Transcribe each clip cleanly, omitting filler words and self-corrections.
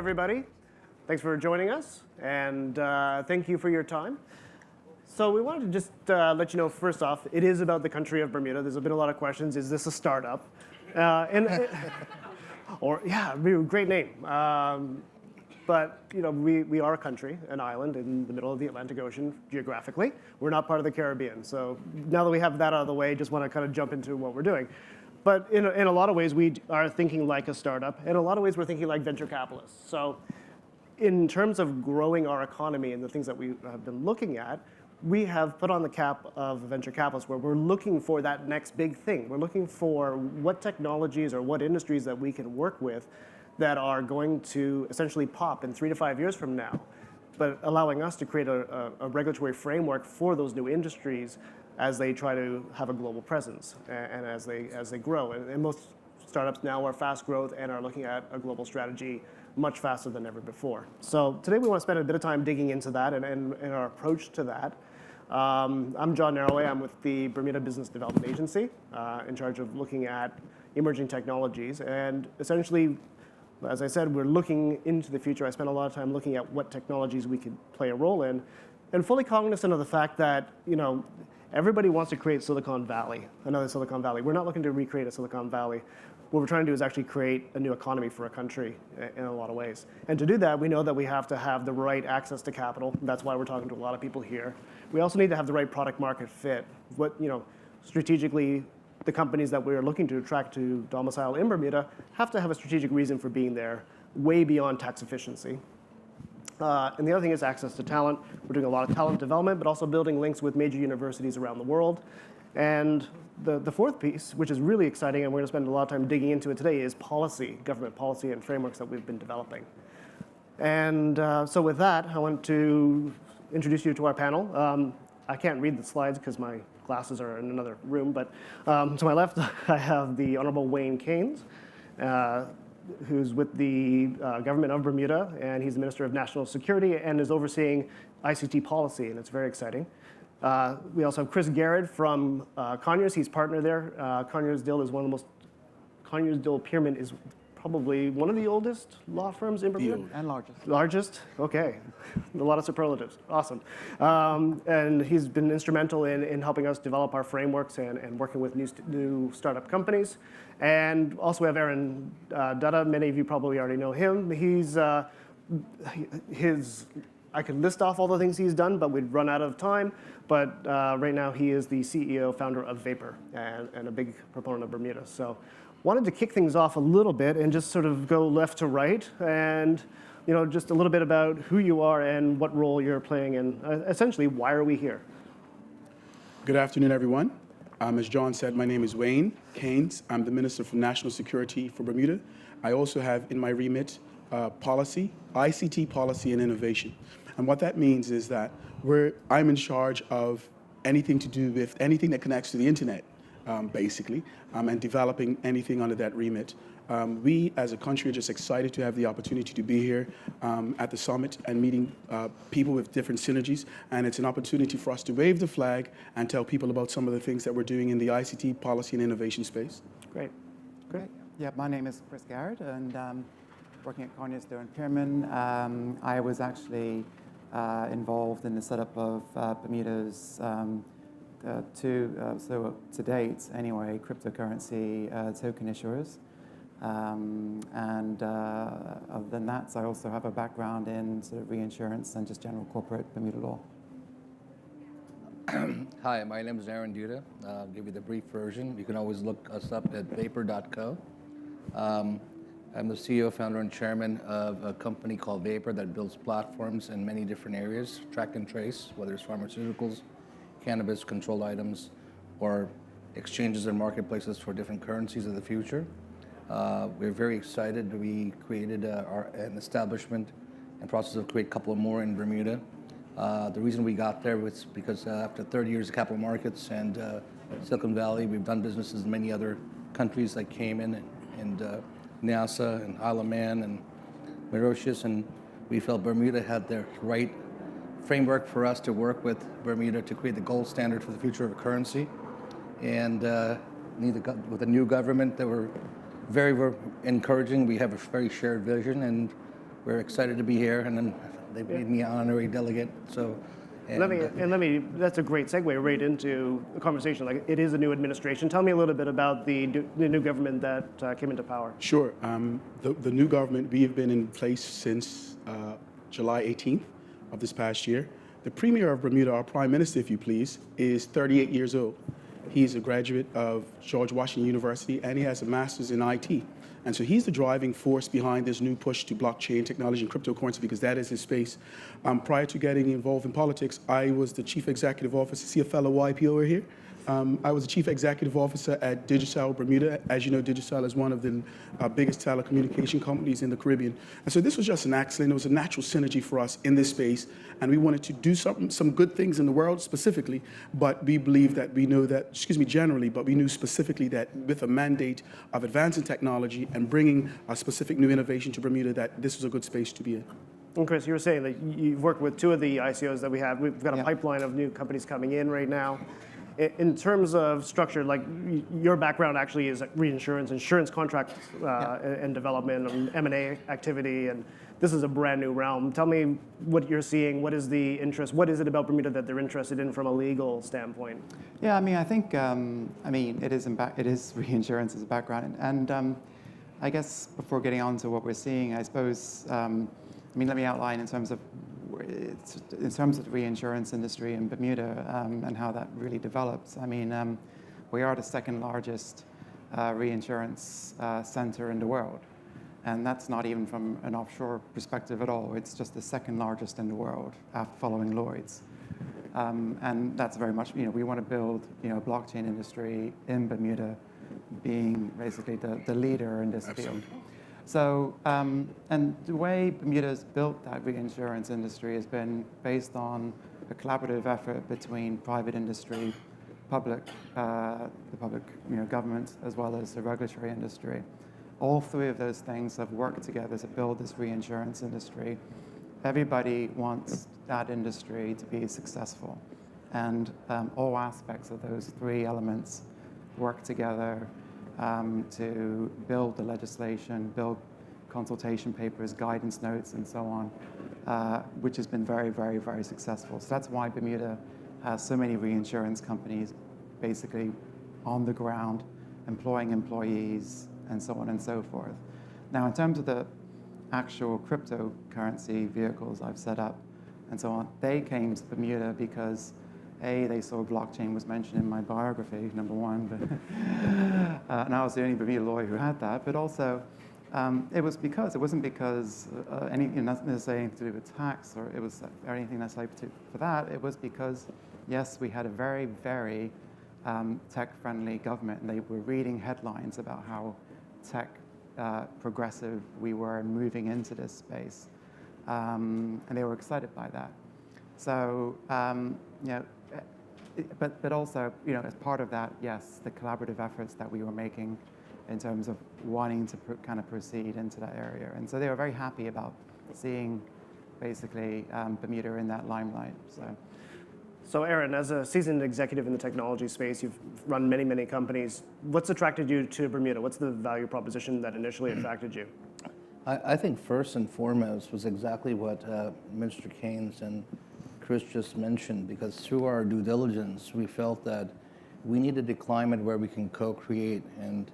everybody. Thanks for joining us, and thank you for your time. So we wanted to just let you know, first off, it is about the country of Bermuda. There's been a lot of questions. Is this a startup? Yeah, great name. But we are a country, an island in the middle of the Atlantic Ocean geographically. We're not part of the Caribbean. So now that we have that out of the way, just want to kind of jump into what we're doing. But in a lot of ways, we are thinking like a startup. In a lot of ways, we're thinking like venture capitalists. So in terms of growing our economy and the things that we have been looking at, we have put on the cap of venture capitalists where we're looking for that next big thing. We're looking for what technologies or what industries that we can work with that are going to essentially pop in 3 to 5 years from now, but allowing us to create a regulatory framework for those new industries as they try to have a global presence and as they grow. And most startups now are fast growth and are looking at a global strategy much faster than ever before. So today we want to spend a bit of time digging into that and our approach to that. I'm John Narraway. I'm with the Bermuda Business Development Agency, in charge of looking at emerging technologies. And essentially, as I said, we're looking into the future. I spent a lot of time looking at what technologies we could play a role in, and fully cognizant of the fact that everybody wants to create Silicon Valley, another Silicon Valley. We're not looking to recreate a Silicon Valley. What we're trying to do is actually create a new economy for a country in a lot of ways. And to do that, we know that we have to have the right access to capital. That's why we're talking to a lot of people here. We also need to have the right product market fit. Strategically, the companies that we're looking to attract to domicile in Bermuda have to have a strategic reason for being there, way beyond tax efficiency. And the other thing is access to talent. We're doing a lot of talent development, but also building links with major universities around the world. And the fourth piece, which is really exciting, and we're going to spend a lot of time digging into it today, is policy, government policy and frameworks that we've been developing. And so with that, I want to introduce you to our panel. I can't read the slides because my glasses are in another room, but to my left, I have the Honorable Wayne Caines, who's with the government of Bermuda, and he's the Minister of National Security and is overseeing ICT policy, and it's very exciting. We also have Chris Garrod from Conyers. He's partner there. Conyers Dill is one of the most, Conyers Dill Pearman is probably one of the oldest law firms in Bermuda. And largest. Largest? Okay. A lot of superlatives. Awesome. And he's been instrumental in helping us develop our frameworks and working with new startup companies. And also we have Aron, Dutta. Many of you probably already know him. I could list off all the things he's done, but we'd run out of time. But right now he is the CEO, founder of VAPHR, and a big proponent of Bermuda. So wanted to kick things off a little bit and just sort of go left to right and just a little bit about who you are and what role you're playing and essentially why are we here? Good afternoon, everyone. As John said, my name is Wayne Caines. I'm the Minister for National Security for Bermuda. I also have in my remit policy, ICT policy and innovation. And what that means is that I'm in charge of anything to do with anything that connects to the internet, basically, and developing anything under that remit. We, as a country, are just excited to have the opportunity to be here at the summit and meeting people with different synergies. And it's an opportunity for us to wave the flag and tell people about some of the things that we're doing in the ICT policy and innovation space. Great. Great. Yeah, my name is Chris Garrod, and working at Conyers there in Pearman. I was actually involved in the setup of Bermuda's to date anyway, cryptocurrency token issuers. Other than that, I also have a background in sort of reinsurance and just general corporate Bermuda law. Hi, my name is Aron Dutta. I'll give you the brief version. You can always look us up at VAPHR.co. I'm the CEO, founder, and chairman of a company called VAPHR that builds platforms in many different areas, track and trace, whether it's pharmaceuticals, cannabis, controlled items, or exchanges and marketplaces for different currencies of the future. We're very excited. We created an establishment and process of create a couple more in Bermuda. The reason we got there was because after 30 years of capital markets and Silicon Valley, we've done businesses in many other countries like Cayman and NASA and Isle of Man and Mauritius, and we felt Bermuda had the right framework for us to work with Bermuda to create the gold standard for the future of currency. And with a new government that were very, very encouraging, we have a very shared vision, and we're excited to be here, and then they made me an honorary delegate. So, that's a great segue right into the conversation. Like, it is a new administration. Tell me a little bit about the new government that came into power. Sure. The new government, we have been in place since July 18th of this past year. The Premier of Bermuda, our Prime Minister, if you please, is 38 years old. He's a graduate of George Washington University, and he has a master's in IT. And so he's the driving force behind this new push to blockchain technology and cryptocurrency, because that is his space. Prior to getting involved in politics, I was the chief executive officer. See a fellow YP over here? I was the chief executive officer at Digicel Bermuda. As you know, Digicel is one of the biggest telecommunication companies in the Caribbean. And so this was just an excellent, it was a natural synergy for us in this space. And we wanted to do some good things in the world specifically, but we believe that we know that, generally, but we knew specifically that with a mandate of advancing technology and bringing a specific new innovation to Bermuda, that this was a good space to be in. And Chris, you were saying that you've worked with two of the ICOs that we have. We've got a Yeah. pipeline of new companies coming in right now. In terms of structure, like your background actually is reinsurance, insurance contract and development and M&A activity, and this is a brand new realm. Tell me what you're seeing. What is the interest? What is it about Bermuda that they're interested in from a legal standpoint? Yeah, I mean, I think, it is reinsurance as a background. And I guess before getting on to what we're seeing, I suppose, let me outline in terms of the reinsurance industry in Bermuda and how that really develops. I mean, we are the second largest reinsurance center in the world. And that's not even from an offshore perspective at all. It's just the second largest in the world, after following Lloyd's. And that's very much, we want to build, a blockchain industry in Bermuda, being basically the leader in this field. So, and the way Bermuda's built that reinsurance industry has been based on a collaborative effort between private industry, the public government, as well as the regulatory industry. All three of those things have worked together to build this reinsurance industry. Everybody wants that industry to be successful. And all aspects of those three elements work together to build the legislation, build consultation papers, guidance notes, and so on, which has been very, very, very successful. So that's why Bermuda has so many reinsurance companies basically on the ground, employing employees, and so on and so forth. Now, in terms of the actual cryptocurrency vehicles I've set up and so on, they came to Bermuda because they saw blockchain was mentioned in my biography, number one, but, and I was the only Bermuda lawyer who had that, but also it wasn't because anything necessarily to do with tax or anything necessarily for that. It was because, yes, we had a very, very tech-friendly government, and they were reading headlines about how tech progressive we were moving into this space, and they were excited by that. So, but also, as part of that, yes, the collaborative efforts that we were making in terms of wanting to kind of proceed into that area. And so they were very happy about seeing basically Bermuda in that limelight. So Aron, as a seasoned executive in the technology space, you've run many, many companies. What's attracted you to Bermuda? What's the value proposition that initially attracted you? I think first and foremost was exactly what Mr. Caines and Chris just mentioned, because through our due diligence, we felt that we needed a climate where we can co-create and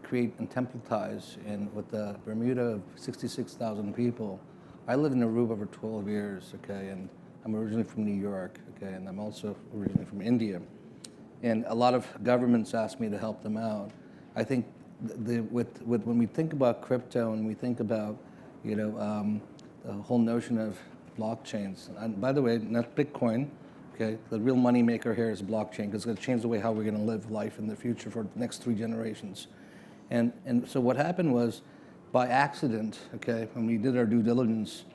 create and templatize. And with the Bermuda of 66,000 people, I lived in Aruba for 12 years, okay, and I'm originally from New York, okay, and I'm also originally from India. And a lot of governments asked me to help them out. I think when we think about crypto and we think about, the whole notion of blockchains, and by the way, not Bitcoin, okay, the real money maker here is blockchain, because it's going to change the way how we're going to live life in the future for the next 3 generations. And so what happened was, by accident, okay, when we did our due diligence,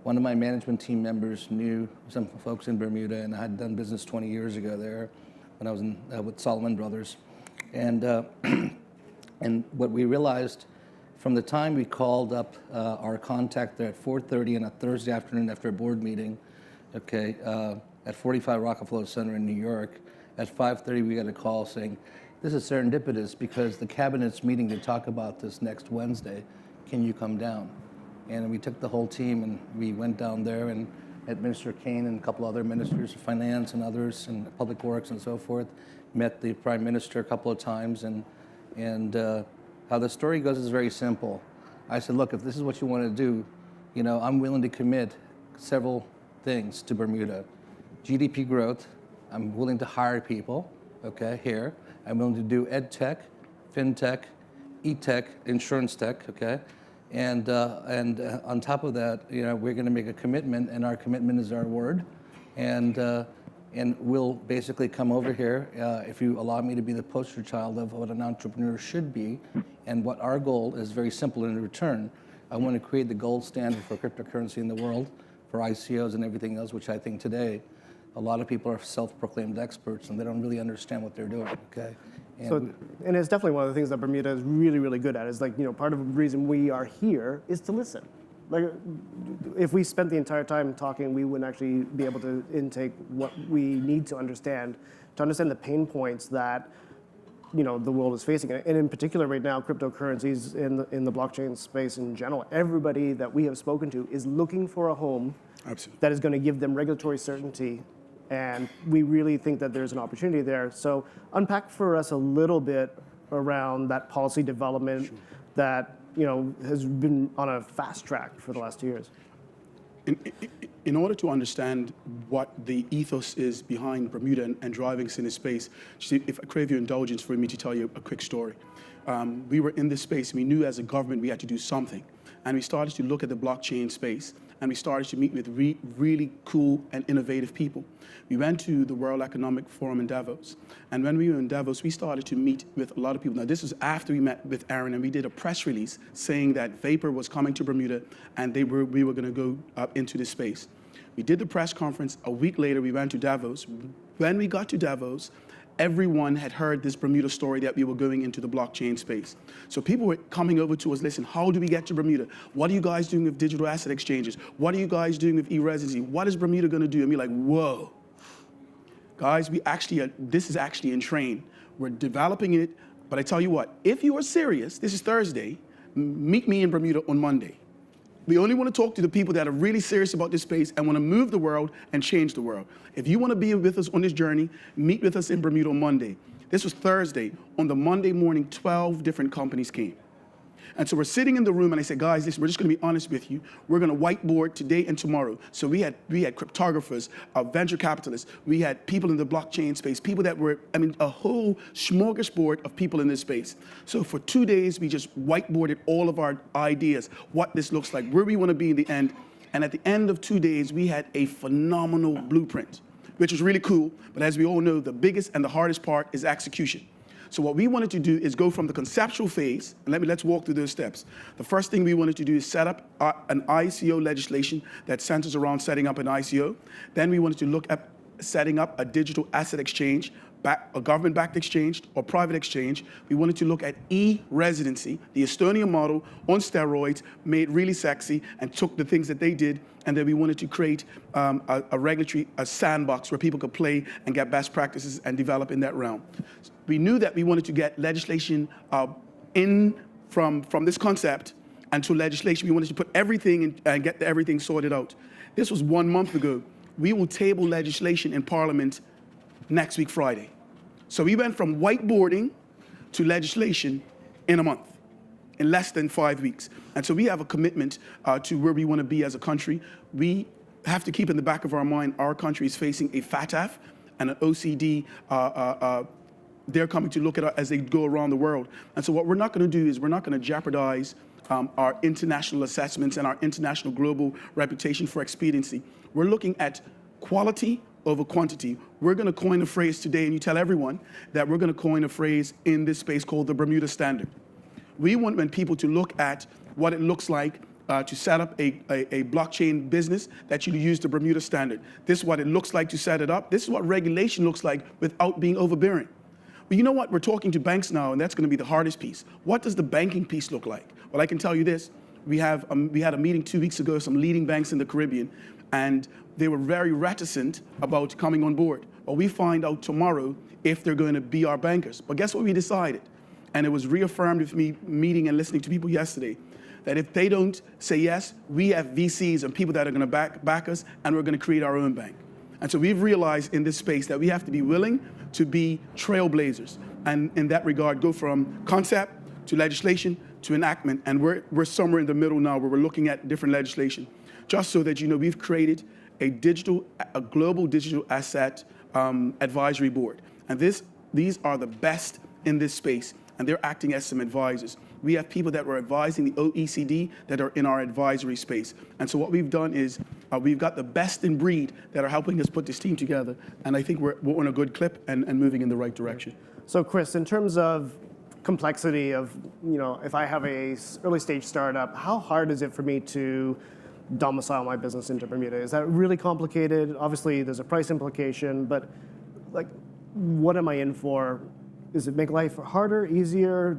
one of my management team members knew some folks in Bermuda, and I had done business 20 years ago there when I was with Solomon Brothers. And and what we realized from the time we called up our contact there at 4:30 on a Thursday afternoon after a board meeting, okay, at 45 Rockefeller Center in New York, at 5:30 we got a call saying, this is serendipitous because the cabinet's meeting to talk about this next Wednesday. Can you come down? And we took the whole team and we went down there and met Minister Caines and a couple other ministers of finance and others and public works and so forth. Met the Prime Minister a couple of times, and how the story goes is very simple. I said, look, if this is what you want to do, you know, I'm willing to commit several things to Bermuda. GDP growth, I'm willing to hire people, okay, here. I'm willing to do ed tech, fintech, e-tech, insurance tech, okay? And on top of that, you know, we're going to make a commitment, and our commitment is our word. And we'll basically come over here, if you allow me to be the poster child of what an entrepreneur should be, and what our goal is very simple in return. I want to create the gold standard for cryptocurrency in the world, for ICOs and everything else, which I think today, a lot of people are self-proclaimed experts and they don't really understand what they're doing, okay? And it's definitely one of the things that Bermuda is really, really good at, is like, you know, part of the reason we are here is to listen. Like, if we spent the entire time talking, we wouldn't actually be able to intake what we need to understand the pain points that, you know, the world is facing. And in particular right now, cryptocurrencies in the blockchain space in general, everybody that we have spoken to is looking for a home Absolutely. that is going to give them regulatory certainty. And we really think that there's an opportunity there. So unpack for us a little bit around that policy development that, you know, has been on a fast track for the last 2 years. In order to understand what the ethos is behind Bermuda and driving us in this space, if I crave your indulgence for me to tell you a quick story. We were in this space, and we knew as a government we had to do something. And we started to look at the blockchain space, and we started to meet with really cool and innovative people. We went to the World Economic Forum in Davos, and when we were in Davos, we started to meet with a lot of people. Now, this was after we met with Aron, and we did a press release saying that VAPHR was coming to Bermuda, and we were going to go up into this space. We did the press conference. A week later, we went to Davos. When we got to Davos, everyone had heard this Bermuda story that we were going into the blockchain space. So people were coming over to us, listen, how do we get to Bermuda? What are you guys doing with digital asset exchanges? What are you guys doing with e-residency? What is Bermuda going to do? And we're like, whoa. Guys, this is actually in train. We're developing it, but I tell you what, if you are serious, this is Thursday, meet me in Bermuda on Monday. We only want to talk to the people that are really serious about this space and want to move the world and change the world. If you want to be with us on this journey, meet with us in Bermuda on Monday. This was Thursday. On the Monday morning, 12 different companies came. And so we're sitting in the room, and I said, guys, listen, we're just going to be honest with you. We're going to whiteboard today and tomorrow. So we had cryptographers, venture capitalists. We had people in the blockchain space, people that were, a whole smorgasbord of people in this space. So for 2 days, we just whiteboarded all of our ideas, what this looks like, where we want to be in the end. And at the end of 2 days, we had a phenomenal blueprint, which was really cool. But as we all know, the biggest and the hardest part is execution. So what we wanted to do is go from the conceptual phase, and let's walk through those steps. The first thing we wanted to do is set up an ICO legislation that centers around setting up an ICO. Then we wanted to look at setting up a digital asset exchange, a government-backed exchange or private exchange. We wanted to look at e-residency, the Estonian model on steroids, made really sexy, and took the things that they did, and then we wanted to create a regulatory sandbox where people could play and get best practices and develop in that realm. We knew that we wanted to get legislation in from this concept and to legislation. We wanted to put everything in and get everything sorted out. This was 1 month ago. We will table legislation in Parliament next week, Friday. So we went from whiteboarding to legislation in a month, in less than 5 weeks. And so we have a commitment to where we want to be as a country. We have to keep in the back of our mind, our country is facing a FATF and an OECD. They're coming to look at us as they go around the world. And so what we're not going to do is we're not going to jeopardize our international assessments and our international global reputation for expediency. We're looking at quality over quantity. We're going to coin a phrase today, and you tell everyone that we're going to coin a phrase in this space called the Bermuda Standard. We want people to look at what it looks like to set up a blockchain business, that you use the Bermuda Standard. This is what it looks like to set it up. This is what regulation looks like without being overbearing. But you know what? We're talking to banks now, and that's going to be the hardest piece. What does the banking piece look like? Well, I can tell you this. We had a meeting 2 weeks ago, some leading banks in the Caribbean, and they were very reticent about coming on board. Well, we find out tomorrow if they're going to be our bankers. But guess what we decided? And it was reaffirmed with me meeting and listening to people yesterday, that if they don't say yes, we have VCs and people that are going to back us, and we're going to create our own bank. And so we've realized in this space that we have to be willing to be trailblazers, and in that regard, go from concept to legislation to enactment. And we're somewhere in the middle now where we're looking at different legislation, just so that we've created a global digital asset advisory board. And these are the best in this space, and they're acting as some advisors. We have people that were advising the OECD that are in our advisory space. And so what we've done is we've got the best in breed that are helping us put this team together. And I think we're on a good clip and moving in the right direction. So Chris, in terms of complexity of, if I have a early stage startup, how hard is it for me to domicile my business into Bermuda? Is that really complicated? Obviously, there's a price implication, but like, what am I in for? Does it make life harder, easier?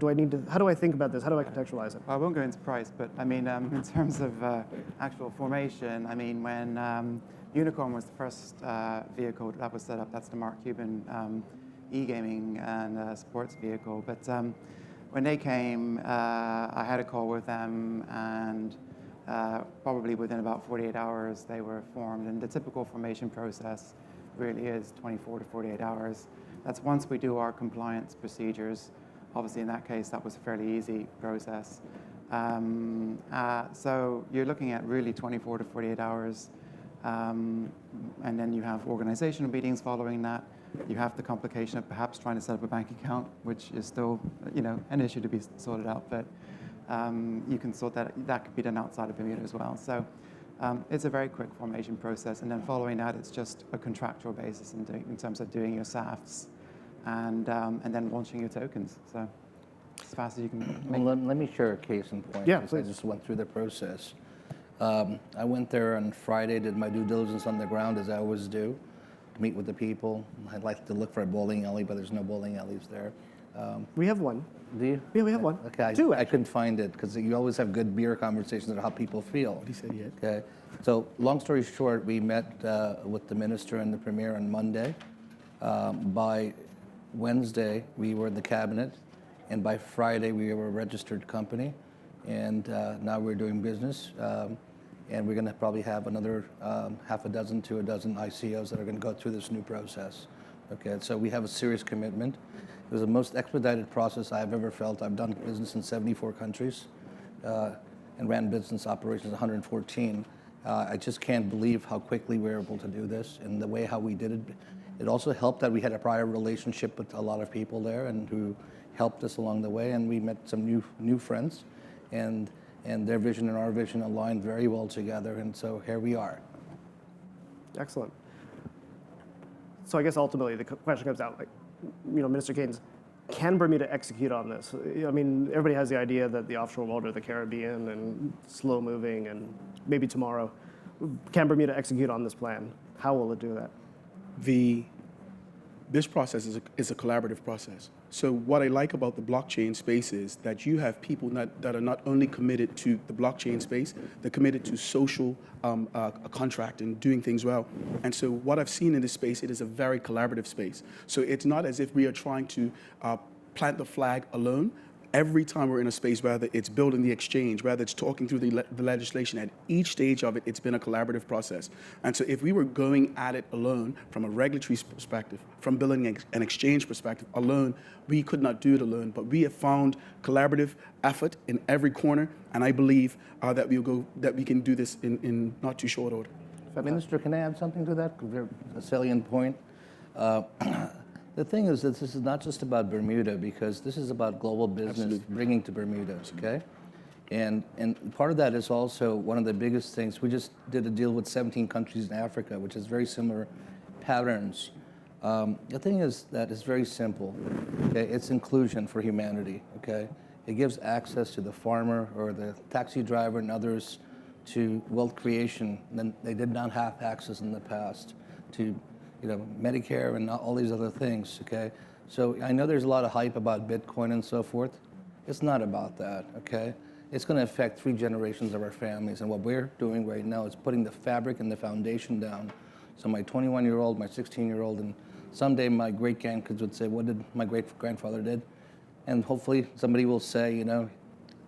How do I think about this? How do I contextualize it? Well, I won't go into price, but I mean, in terms of actual formation, I mean, when Unicorn was the first vehicle that was set up, that's the Mark Cuban e-gaming and sports vehicle. But when they came, I had a call with them, and probably within about 48 hours, they were formed. And the typical formation process really is 24 to 48 hours. That's once we do our compliance procedures. Obviously, in that case, that was a fairly easy process. So you're looking at really 24 to 48 hours. And then you have organizational meetings following that. You have the complication of perhaps trying to set up a bank account, which is still, an issue to be sorted out. But you can sort that. That could be done outside of Bermuda as well. So it's a very quick formation process. And then following that, it's just a contractual basis in terms of doing your SAFs and then launching your tokens. So as fast as you can make. Well, let me share a case in point. Yeah, because I please. just went through the process. I went there on Friday, did my due diligence on the ground, as I always do, to meet with the people. I'd like to look for a bowling alley, but there's no bowling alleys there. We have one. Do you? Yeah, we have one. Okay, Two, I actually. couldn't find it, because you always have good beer conversations about how people feel. He said he had. Okay, so long story short, we met with the minister and the premier on Monday. By Wednesday, we were in the cabinet, and by Friday, we were a registered company, and now we're doing business, and we're going to probably have another half a dozen to a dozen ICOs that are going to go through this new process. Okay, so we have a serious commitment. It was the most expedited process I've ever felt. I've done business in 74 countries and ran business operations in 114. I just can't believe how quickly we were able to do this and the way how we did it. It also helped that we had a prior relationship with a lot of people there and who helped us along the way, and we met some new friends, and their vision and our vision aligned very well together, and so here we are. Excellent. So I guess ultimately the question comes down, Minister Caines, can Bermuda execute on this? I mean, everybody has the idea that the offshore world or the Caribbean and slow moving and maybe tomorrow. Can Bermuda execute on this plan? How will it do that? This process is a collaborative process. So what I like about the blockchain space is that you have people that are not only committed to the blockchain space, they're committed to social contract and doing things well. And so what I've seen in this space, it is a very collaborative space. So it's not as if we are trying to plant the flag alone. Every time we're in a space, whether it's building the exchange, whether it's talking through the legislation, at each stage of it, it's been a collaborative process. And so if we were going at it alone, from a regulatory perspective, from building an exchange perspective alone, we could not do it alone. But we have found collaborative effort in every corner, and I believe that we can do this in not too short order. Minister, can I add something to that? A salient point. The thing is that this is not just about Bermuda, because this is about global business Absolutely. bringing to Bermuda, okay? And part of that is also one of the biggest things. We just did a deal with 17 countries in Africa, which is very similar patterns. The thing is that it's very simple, okay? It's inclusion for humanity, okay? It gives access to the farmer or the taxi driver and others to wealth creation that they did not have access in the past to, Medicare and all these other things, okay? So I know there's a lot of hype about Bitcoin and so forth. It's not about that, okay? It's going to affect 3 generations of our families, and what we're doing right now is putting the fabric and the foundation down. So my 21-year-old, my 16-year-old, and someday my great-grandkids would say, what did my great-grandfather did? And hopefully somebody will say,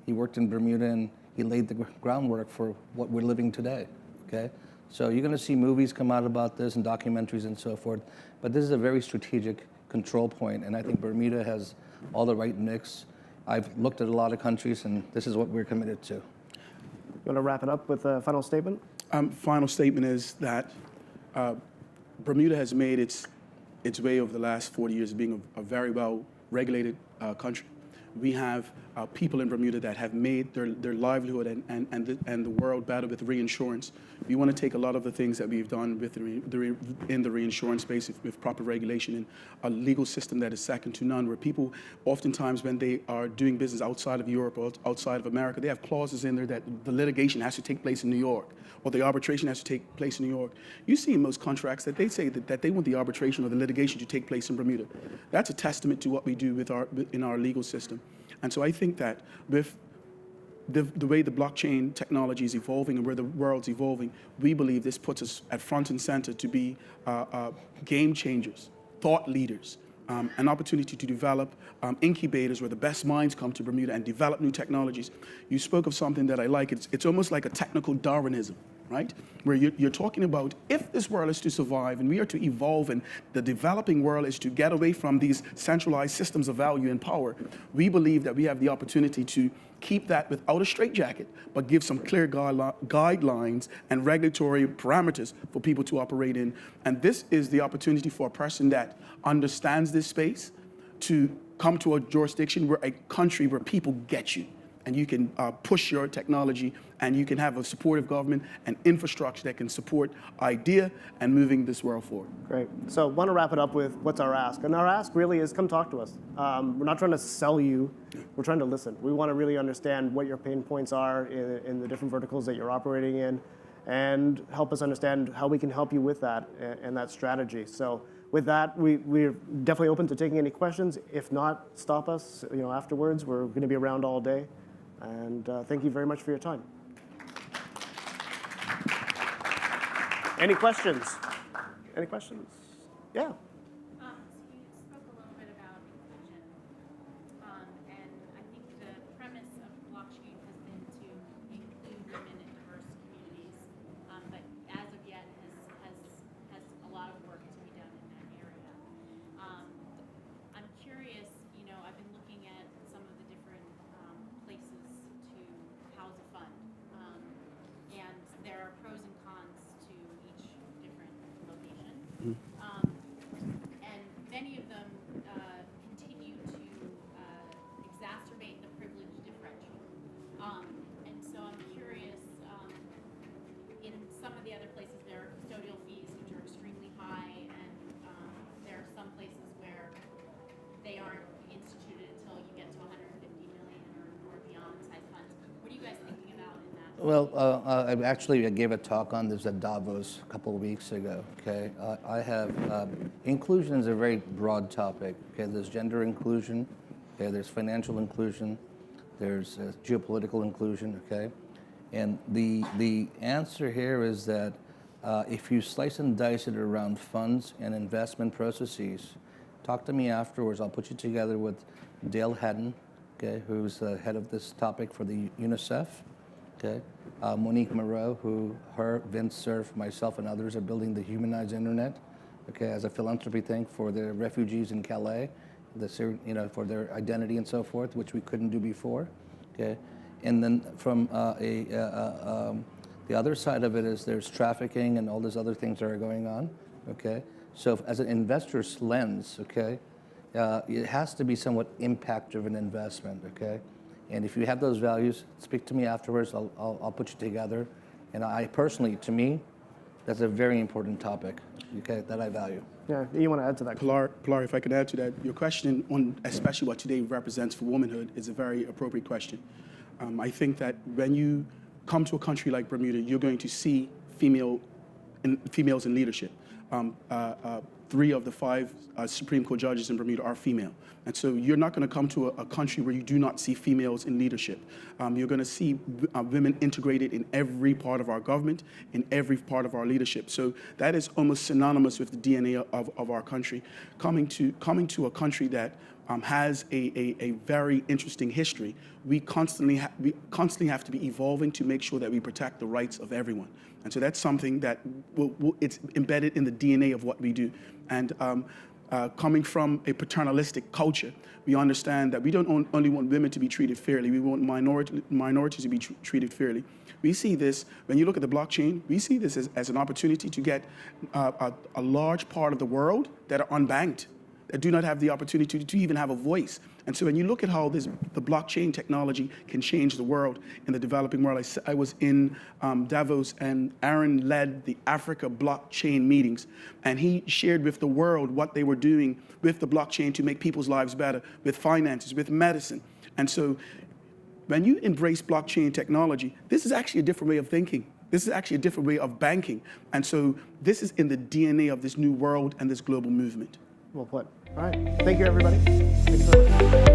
he worked in Bermuda and he laid the groundwork for what we're living today, okay? So you're gonna see movies come out about this and documentaries and so forth, but this is a very strategic control point, and I think Bermuda has all the right mix. I've looked at a lot of countries, and this is what we're committed to. You want to wrap it up with a final statement? Final statement is that Bermuda has made its way over the last 40 years of being a very well-regulated country. We have people in Bermuda that have made their livelihood and the world better with reinsurance. We want to take a lot of the things that we've done with in the reinsurance space with proper regulation and a legal system that is second to none, where people oftentimes when they are doing business outside of Europe or outside of America, they have clauses in there that the litigation has to take place in New York or the arbitration has to take place in New York. You see in most contracts that they say that they want the arbitration or the litigation to take place in Bermuda. That's a testament to what we do in our legal system. And so I think that with the way the blockchain technology is evolving and where the world's evolving, we believe this puts us at front and center to be game changers, thought leaders, an opportunity to develop incubators where the best minds come to Bermuda and develop new technologies. You spoke of something that I like. It's almost like a technical Darwinism, right? Where you're talking about if this world is to survive and we are to evolve and the developing world is to get away from these centralized systems of value and power, we believe that we have the opportunity to keep that without a straitjacket, but give some clear guidelines and regulatory parameters for people to operate in. And this is the opportunity for a person that understands this space to come to a jurisdiction where a country where people get you. And you can push your technology, and you can have a supportive government and infrastructure that can support idea and moving this world forward. Great. So want to wrap it up with what's our ask? And our ask really is come talk to us. We're not trying to sell you. We're trying to listen. We want to really understand what your pain points are in the different verticals that you're operating in and help us understand how we can help you with that and that strategy. So with that, we're definitely open to taking any questions. If not, stop us afterwards. We're going to be around all day. And thank you very much for your time. Any questions? Any questions? Yeah. So you spoke a little bit about inclusion, and I think the premise of blockchain has been to include women in diverse communities, but as of yet has a lot of work to be done in that area. I'm curious, I've been looking at some of the different places to house a fund, and there are pros and cons to each different location. And many of them continue to exacerbate the privilege differential. And so I'm curious, in some of the other places there are custodial fees which are extremely high, and there are some places where they aren't instituted until you get to 150 million or beyond size funds. What are you guys thinking about in that? Well, I gave a talk on this at Davos a couple of weeks ago, okay? I have, inclusion is a very broad topic, okay? There's gender inclusion, okay? There's financial inclusion, there's geopolitical inclusion, okay? And the answer here is that if you slice and dice it around funds and investment processes, talk to me afterwards. I'll put you together with Dale Haddon, okay, who's the head of this topic for the UNICEF, okay? Monique Moreau, Vince Cerf, myself, and others are building the humanized internet, okay, as a philanthropy thing for the refugees in Calais, for their identity and so forth, which we couldn't do before, okay? And then from the other side of it is there's trafficking and all these other things that are going on, okay? So as an investor's lens, okay, it has to be somewhat impact-driven investment, okay? And if you have those values, speak to me afterwards. I'll put you together. And I personally, to me, that's a very important topic, okay, that I value. Yeah, you want to add to that? Pilar, if I could add to that, your question on especially what today represents for womanhood is a very appropriate question. I think that when you come to a country like Bermuda, you're going to see females in leadership. 3 of the 5 Supreme Court judges in Bermuda are female. And so you're not going to come to a country where you do not see females in leadership. You're going to see women integrated in every part of our government, in every part of our leadership. So that is almost synonymous with the DNA of our country. Coming to a country that has a very interesting history, we constantly have to be evolving to make sure that we protect the rights of everyone. And so that's something that it's embedded in the DNA of what we do. And coming from a paternalistic culture, we understand that we don't only want women to be treated fairly, we want minorities to be treated fairly. We see this, when you look at the blockchain, we see this as an opportunity to get a large part of the world that are unbanked, that do not have the opportunity to even have a voice. And so when you look at how the blockchain technology can change the world in the developing world, I was in Davos, and Aron led the Africa blockchain meetings, and he shared with the world what they were doing with the blockchain to make people's lives better, with finances, with medicine. And so when you embrace blockchain technology, this is actually a different way of thinking. This is actually a different way of banking. And so this is in the DNA of this new world and this global movement. Well put. All right. Thank you, everybody. Thanks very much.